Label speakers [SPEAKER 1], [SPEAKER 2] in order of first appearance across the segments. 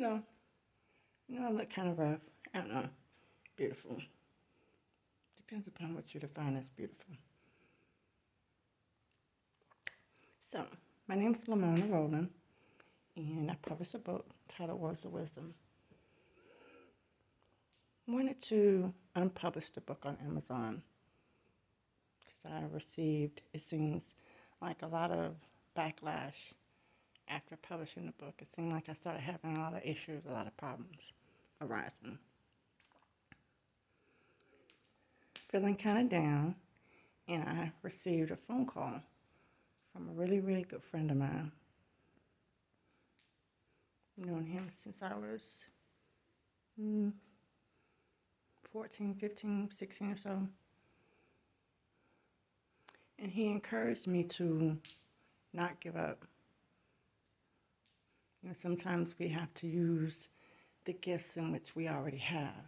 [SPEAKER 1] know, I look kind of rough. I don't know. Beautiful. Depends upon what you define as beautiful. So, my name is Lamona Rowland, and I published a book titled Words of Wisdom. I wanted to unpublish the book on Amazon because I received, it seems like, a lot of backlash after publishing the book. It seemed like I started having a lot of issues, a lot of problems arising. Feeling kind of down, and I received a phone call from a really, really good friend of mine. I've known him since I was 14, 15, 16 or so. And he encouraged me to not give up. Sometimes we have to use the gifts in which we already have.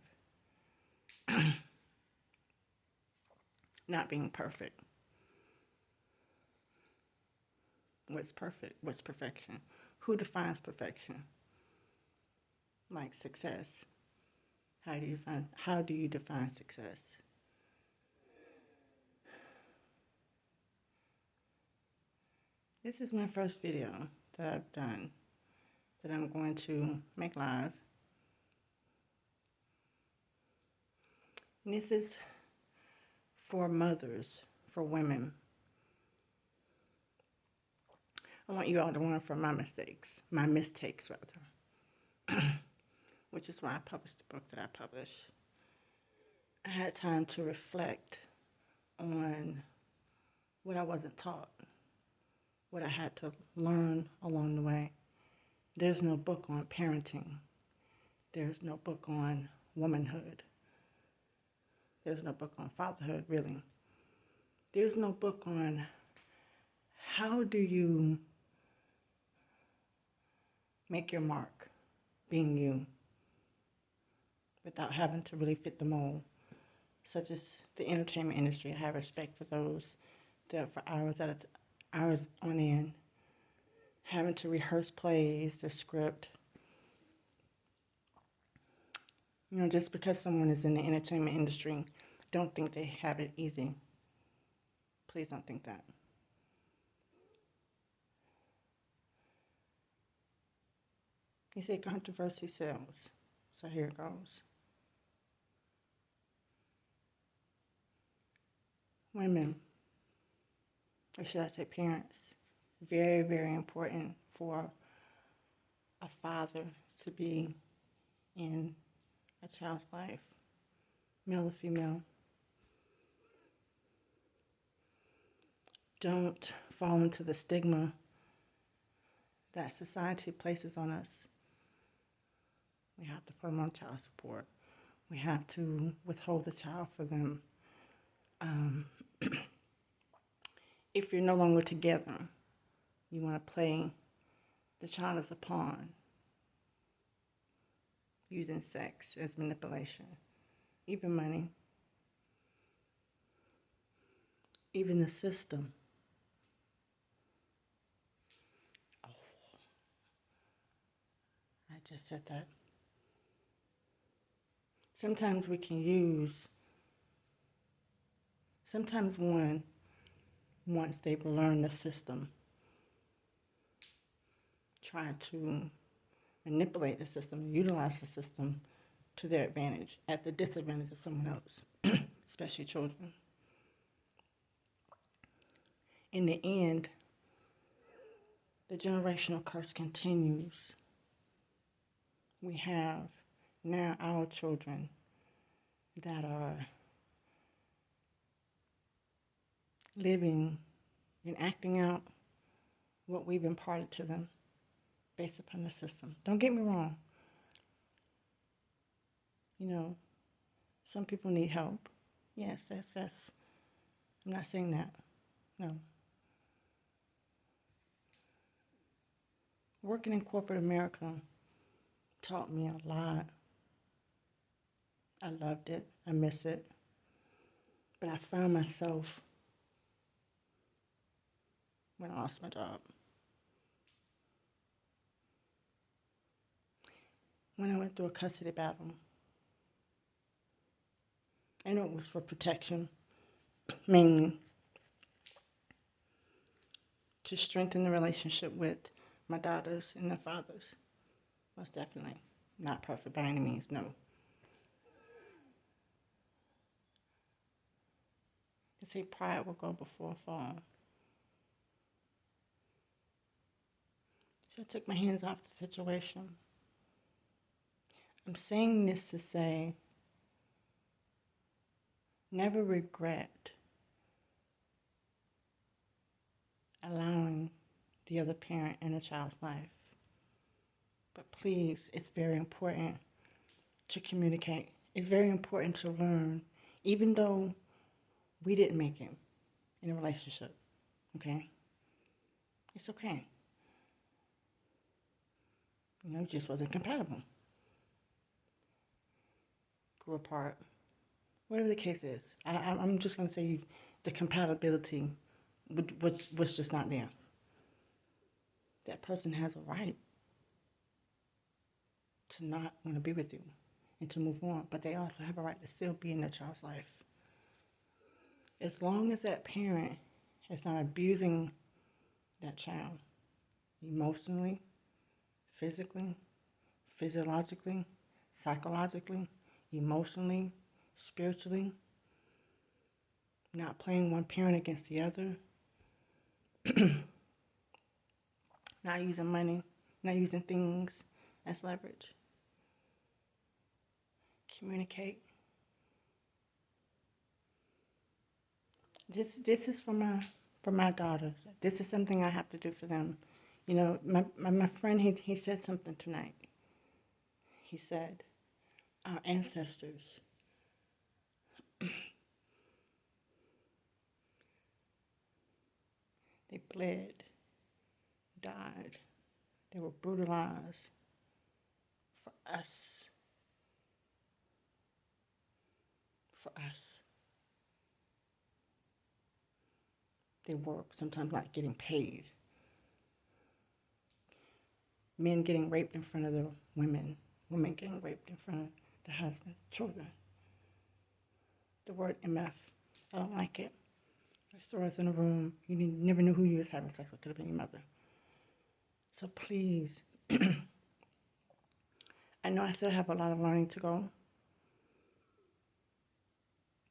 [SPEAKER 1] Not being perfect. What's perfect? What's perfection? Who defines perfection? Like success. How do you define success? This is my first video that I've done that I'm going to make live. And this is for mothers, for women. I want you all to learn from my mistakes rather, which is why I published the book that I published. I had time to reflect on what I wasn't taught, what I had to learn along the way. There's no book on parenting. There's no book on womanhood. There's no book on fatherhood, really. There's no book on how do you make your mark being you without having to really fit the mold, such as the entertainment industry. I have respect for those that for hours on end, having to rehearse plays, their script. Just because someone is in the entertainment industry, don't think they have it easy. Please don't think that. You say controversy sells, so here it goes. Women, or should I say parents, very, very important for a father to be in a child's life, male or female. Don't fall into the stigma that society places on us. We have to put them on child support. We have to withhold the child for them. If you're no longer together, you want to play the child as a pawn, using sex as manipulation, even money, even the system. Oh, I just said that. Sometimes one, once they've learned the system, try to manipulate the system and utilize the system to their advantage at the disadvantage of someone else, especially children. In the end, the generational curse continues. We have now our children that are living and acting out what we've imparted to them based upon the system. Don't get me wrong. Some people need help. Yes, that's I'm not saying that. No. Working in corporate America taught me a lot. I loved it. I miss it. But I found myself when I lost my job. when I went through a custody battle. I know it was for protection, mainly to strengthen the relationship with my daughters and their fathers. Most definitely. Not perfect by any means, no. They say pride will go before a fall. So I took my hands off the situation. I'm saying this to say, never regret allowing the other parent in a child's life. But please, it's very important to communicate. It's very important to learn, even though we didn't make it in a relationship, okay? It's okay. It just wasn't compatible. Grew apart. Whatever the case is. I'm just going to say the compatibility was just not there. That person has a right to not want to be with you and to move on, but they also have a right to still be in their child's life. As long as that parent is not abusing that child emotionally, physically, physiologically, psychologically, emotionally, spiritually, not playing one parent against the other, not using money, not using things as leverage. Communicate. This is for my daughters. This is something I have to do for them. My friend, he said something tonight. He said, our ancestors they bled, died, they were brutalized for us. For us. They work, sometimes not getting paid. Men getting raped in front of the women. Women getting raped in front of the husbands, children. The word MF, I don't like it. I saw us in a room. You never knew who you was having sex with. Could have been your mother. So please, I know I still have a lot of learning to go.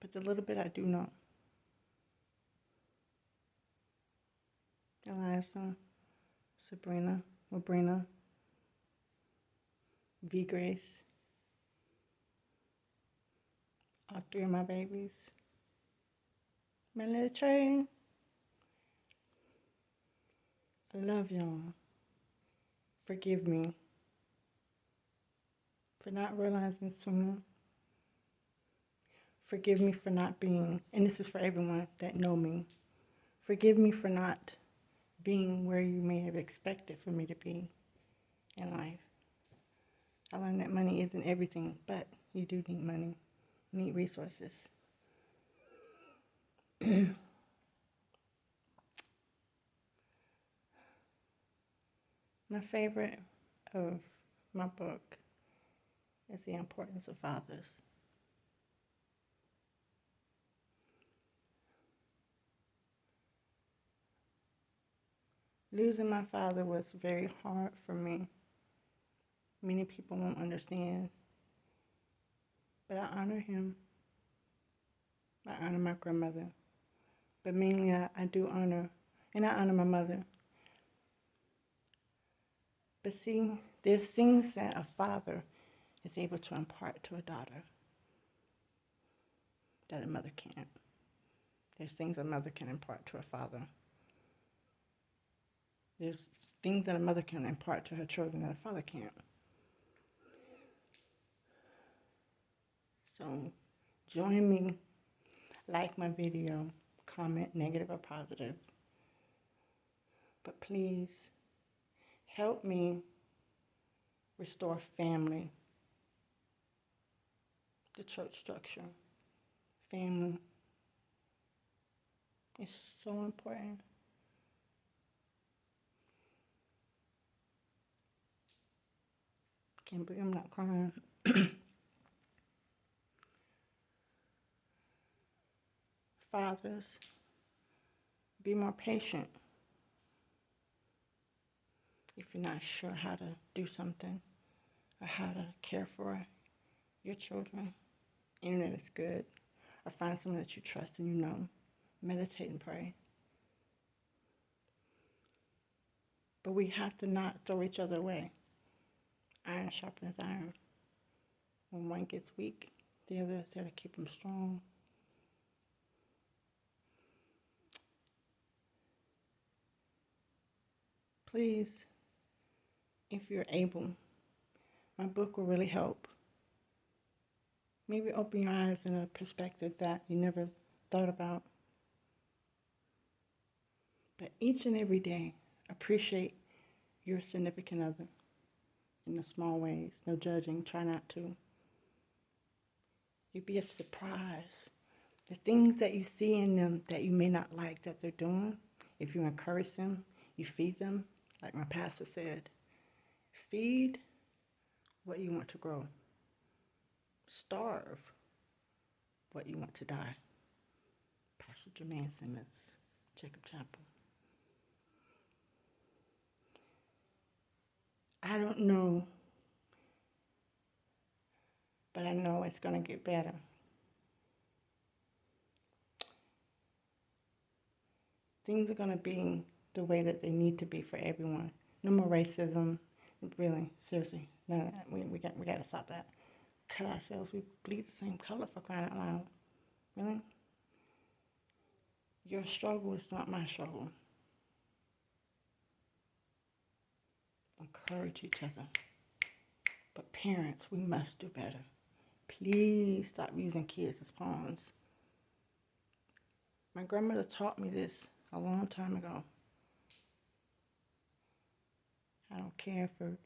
[SPEAKER 1] But the little bit I do know, Eliza, Sabrina, V Grace, all three of my babies, my little Trey. I love y'all. Forgive me for not realizing sooner. Forgive me for not being, and this is for everyone that know me, forgive me for not being where you may have expected for me to be in life. I learned that money isn't everything, but you do need money. You need resources. My favorite of my book is The Importance of Fathers. Losing my father was very hard for me. Many people won't understand, but I honor him. I honor my grandmother, but mainly I do honor, and I honor my mother. But see, there's things that a father is able to impart to a daughter that a mother can't. There's things a mother can impart to a father. There's things that a mother can impart to her children that a father can't. So join me, like my video, comment negative or positive. But please help me restore family, the church structure. Family is so important. Can't believe I'm not crying. Fathers, be more patient if you're not sure how to do something or how to care for your children. Internet is good. Or find someone that you trust and you know. Meditate and pray. But we have to not throw each other away. Iron sharpens iron. When one gets weak, the other is there to keep them strong. Please, if you're able, my book will really help. Maybe open your eyes in a perspective that you never thought about. But each and every day, appreciate your significant other in the small ways. No judging, try not to. You'd be surprised. The things that you see in them that you may not like that they're doing, if you encourage them, you feed them, like my pastor said, feed what you want to grow. Starve what you want to die. Pastor Jermaine Simmons, Jacob Chapel. I don't know, but I know it's going to get better. Things are going to be the way that they need to be for everyone. No more racism. Really, seriously, none of that. We got to stop that. Cut ourselves. We bleed the same color, for crying out loud. Really? Your struggle is not my struggle. Encourage each other. But parents, we must do better. Please stop using kids as pawns. My grandmother taught me this a long time ago. I don't care for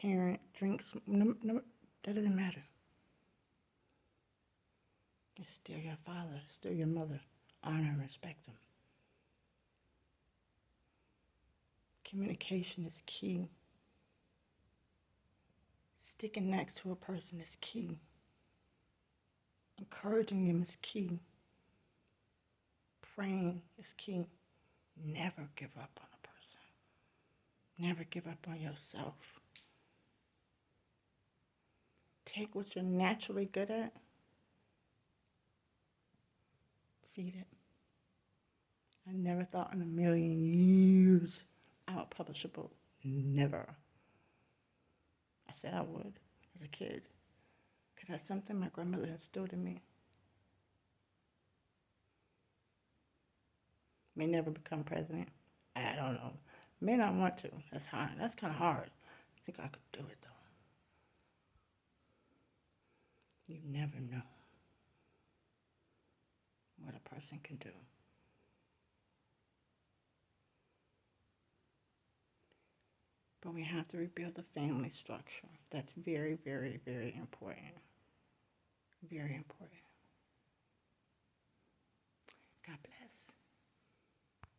[SPEAKER 1] parent drinks. No, that doesn't matter. It's still your father, still your mother. Honor and respect them. Communication is key. Sticking next to a person is key. Encouraging them is key. Praying is key. Never give up on a person. Never give up on yourself. Take what you're naturally good at. Feed it. I never thought in a million years I would publish a book. Never. I said I would as a kid because that's something my grandmother instilled in me. May never become president. I don't know. May not want to. That's hard. That's kind of hard. I think I could do it though. You never know what a person can do. But we have to rebuild the family structure. That's very, very, very important. Very important. God bless.